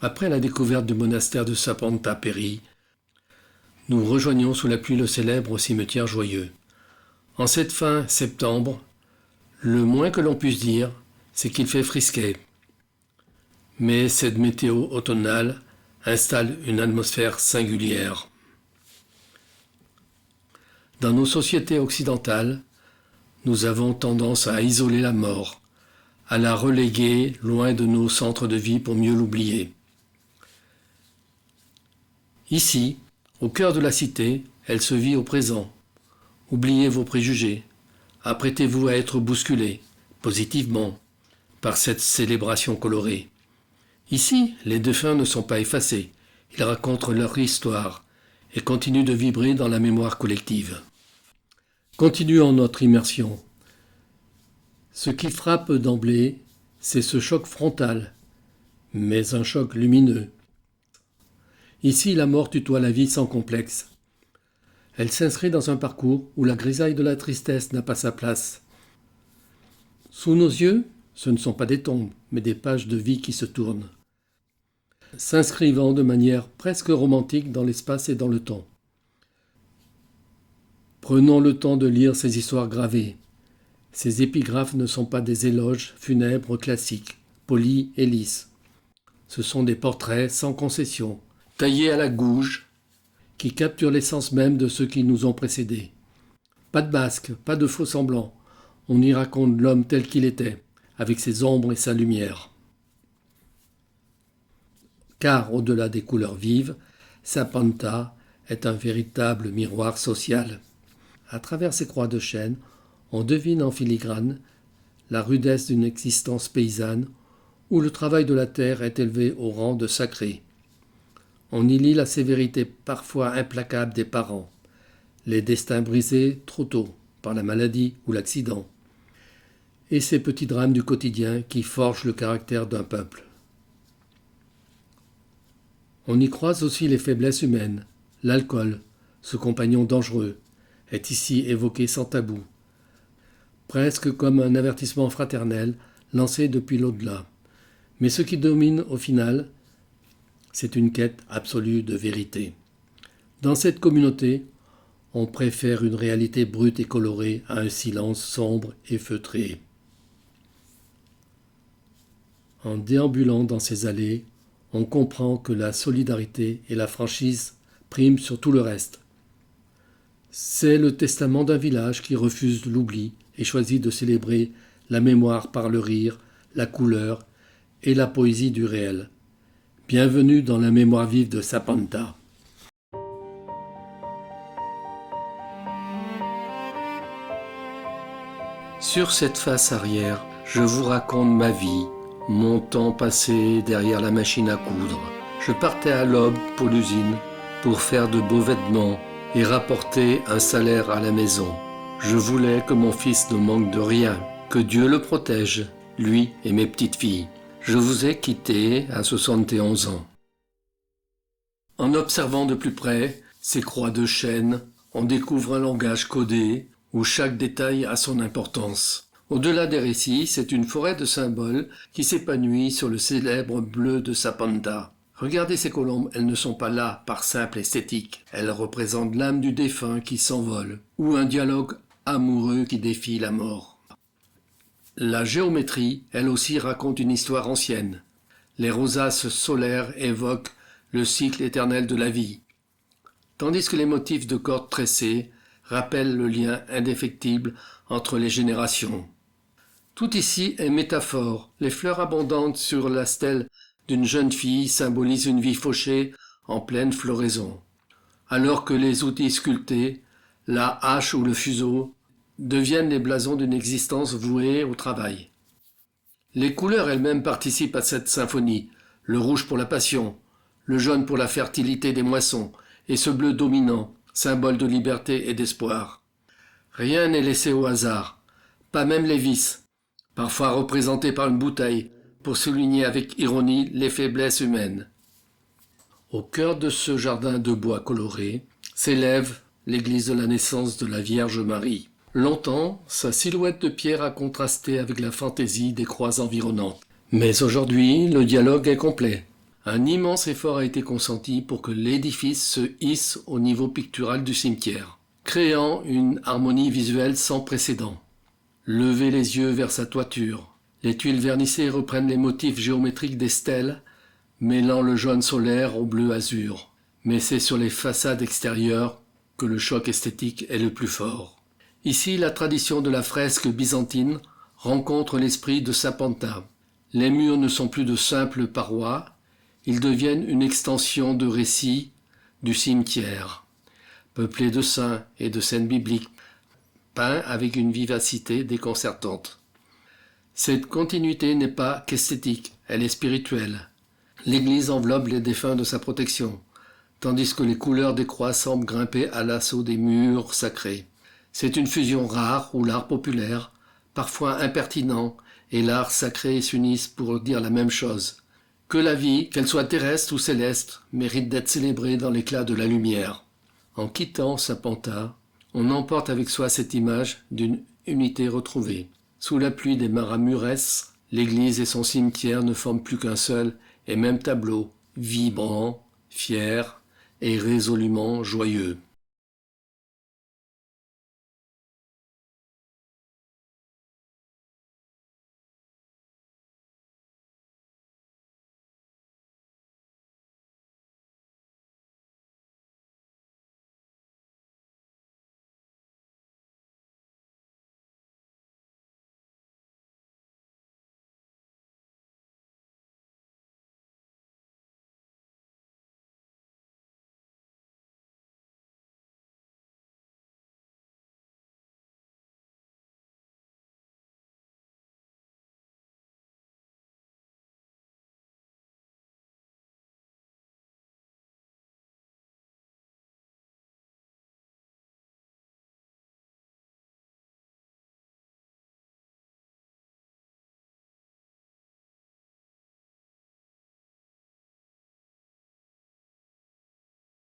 Après la découverte du monastère de Sapanta Peri, nous rejoignons sous la pluie le célèbre cimetière joyeux. En cette fin septembre, le moins que l'on puisse dire, c'est qu'il fait frisquet. Mais cette météo automnale installe une atmosphère singulière. Dans nos sociétés occidentales, nous avons tendance à isoler la mort, à la reléguer loin de nos centres de vie pour mieux l'oublier. Ici, au cœur de la cité, elle se vit au présent. Oubliez vos préjugés. Apprêtez-vous à être bousculés, positivement, par cette célébration colorée. Ici, les défunts ne sont pas effacés. Ils racontent leur histoire et continuent de vibrer dans la mémoire collective. Continuons notre immersion. Ce qui frappe d'emblée, c'est ce choc frontal, mais un choc lumineux. Ici, la mort tutoie la vie sans complexe. Elle s'inscrit dans un parcours où la grisaille de la tristesse n'a pas sa place. Sous nos yeux, ce ne sont pas des tombes, mais des pages de vie qui se tournent, s'inscrivant de manière presque romantique dans l'espace et dans le temps. Prenons le temps de lire ces histoires gravées. Ces épigraphes ne sont pas des éloges funèbres classiques, polis et lisses. Ce sont des portraits sans concession, taillés à la gouge, qui capturent l'essence même de ceux qui nous ont précédés. Pas de masque, pas de faux semblants. On y raconte l'homme tel qu'il était, avec ses ombres et sa lumière. Car au-delà des couleurs vives, Sapanta est un véritable miroir social. À travers ces croix de chêne, on devine en filigrane la rudesse d'une existence paysanne où le travail de la terre est élevé au rang de sacré. On y lit la sévérité parfois implacable des parents, les destins brisés trop tôt par la maladie ou l'accident, et ces petits drames du quotidien qui forgent le caractère d'un peuple. On y croise aussi les faiblesses humaines. L'alcool, ce compagnon dangereux, est ici évoqué sans tabou, presque comme un avertissement fraternel lancé depuis l'au-delà. Mais ce qui domine au final, c'est une quête absolue de vérité. Dans cette communauté, on préfère une réalité brute et colorée à un silence sombre et feutré. En déambulant dans ces allées, on comprend que la solidarité et la franchise priment sur tout le reste. C'est le testament d'un village qui refuse l'oubli et choisit de célébrer la mémoire par le rire, la couleur et la poésie du réel. Bienvenue dans la mémoire vive de Sapanta. Sur cette face arrière, je vous raconte ma vie, mon temps passé derrière la machine à coudre. Je partais à l'aube pour l'usine, pour faire de beaux vêtements et rapporter un salaire à la maison. Je voulais que mon fils ne manque de rien, que Dieu le protège, lui et mes petites filles. Je vous ai quitté à 71 ans. En observant de plus près ces croix de chêne, on découvre un langage codé où chaque détail a son importance. Au-delà des récits, c'est une forêt de symboles qui s'épanouit sur le célèbre bleu de Sapanta. Regardez ces colombes, elles ne sont pas là par simple esthétique. Elles représentent l'âme du défunt qui s'envole, ou un dialogue amoureux qui défie la mort. La géométrie, elle aussi, raconte une histoire ancienne. Les rosaces solaires évoquent le cycle éternel de la vie, tandis que les motifs de cordes tressées rappellent le lien indéfectible entre les générations. Tout ici est métaphore. Les fleurs abondantes sur la stèle d'une jeune fille symbolisent une vie fauchée en pleine floraison, alors que les outils sculptés, la hache ou le fuseau, deviennent les blasons d'une existence vouée au travail. Les couleurs elles-mêmes participent à cette symphonie, le rouge pour la passion, le jaune pour la fertilité des moissons, et ce bleu dominant, symbole de liberté et d'espoir. Rien n'est laissé au hasard, pas même les vices, parfois représentés par une bouteille, pour souligner avec ironie les faiblesses humaines. Au cœur de ce jardin de bois coloré s'élève l'église de la naissance de la Vierge Marie. Longtemps, sa silhouette de pierre a contrasté avec la fantaisie des croix environnantes. Mais aujourd'hui, le dialogue est complet. Un immense effort a été consenti pour que l'édifice se hisse au niveau pictural du cimetière, créant une harmonie visuelle sans précédent. Levez les yeux vers sa toiture. Les tuiles vernissées reprennent les motifs géométriques des stèles, mêlant le jaune solaire au bleu azur. Mais c'est sur les façades extérieures que le choc esthétique est le plus fort. Ici, la tradition de la fresque byzantine rencontre l'esprit de Sapanta. Les murs ne sont plus de simples parois, ils deviennent une extension de récits du cimetière, peuplé de saints et de scènes bibliques, peints avec une vivacité déconcertante. Cette continuité n'est pas qu'esthétique, elle est spirituelle. L'Église enveloppe les défunts de sa protection, tandis que les couleurs des croix semblent grimper à l'assaut des murs sacrés. C'est une fusion rare où l'art populaire, parfois impertinent, et l'art sacré s'unissent pour dire la même chose. Que la vie, qu'elle soit terrestre ou céleste, mérite d'être célébrée dans l'éclat de la lumière. En quittant Sapanta, on emporte avec soi cette image d'une unité retrouvée. Sous la pluie des Maramureş, l'église et son cimetière ne forment plus qu'un seul et même tableau, vibrant, fier et résolument joyeux.